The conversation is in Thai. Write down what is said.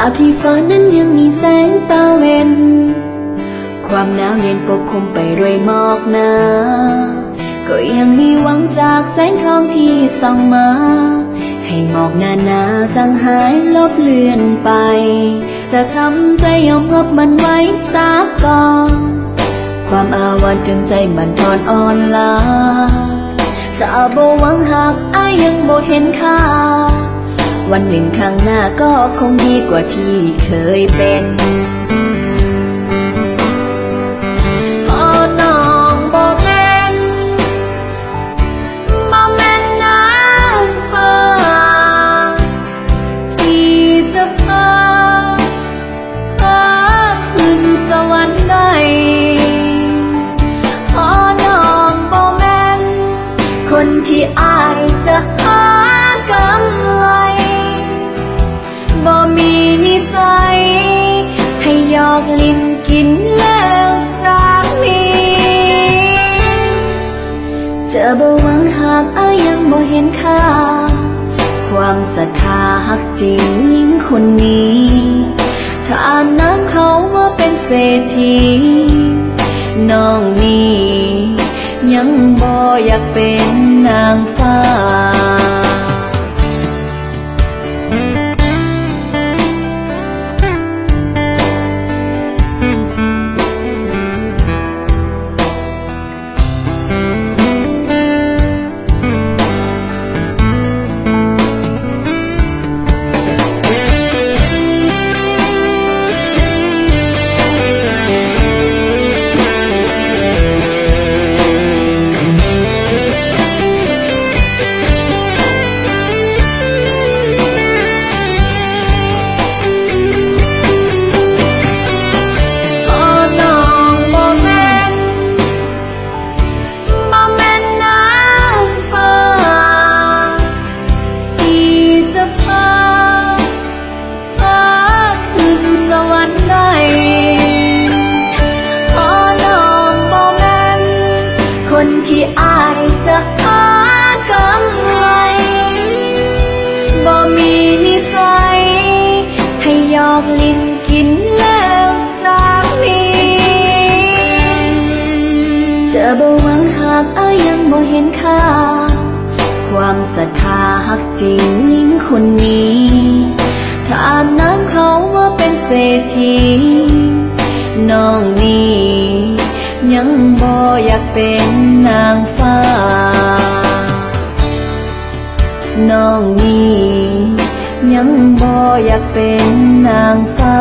าที่ฟ้านั้นยังมีแสงตะเวนความหนาวเย็นปกคลุมไปด้วยหมอกหนาก็ยังมีหวังจากแสงทองที่ส่องมาให้หมอกหนาๆจางหายลบเลือนไปจะทำใจยอมรับมันไว้สักก่อนความอาวันจึงใจบั่นทอนอ่อนล้าจะบ่หวังหากอ้ายยังบ่เห็นค่าวันหนึ่งข้างหน้าก็คงดีกว่าที่เคยเป็นพอน้องบ่แม่นน้ำฟ้าที่จะพาขึ้นสวรรค์ได้พอน้องบ่แม่นคนที่อ้ายจะหากำไรบ่มีนิสัยให้หยอกลิ้นกินแล้วจากนี้จะบ่หวังหากอ้ายยังบ่เห็นค่าความศรัทธาฮักจริงหญิงคนนี้ถ้านางเขาว่าเป็นเศรษฐีน้องนี้ยังบ่อยากเป็นนางฟ้าคนที่อายจะหากำไรบ่มีนิสัยให้หยอกลิ้นกินแล้วจากนี้จะบ่หวังหากอ้ายยังบ่เห็นค่าความศรัทธาฮักจริงหญิงคนนี้ถ้านางเขาว่าเป็นเศรษฐีน้องนี้ยังบ่อยากเป็นนางฟ้าน้องนี้ยังบ่อยากเป็นนางฟ้า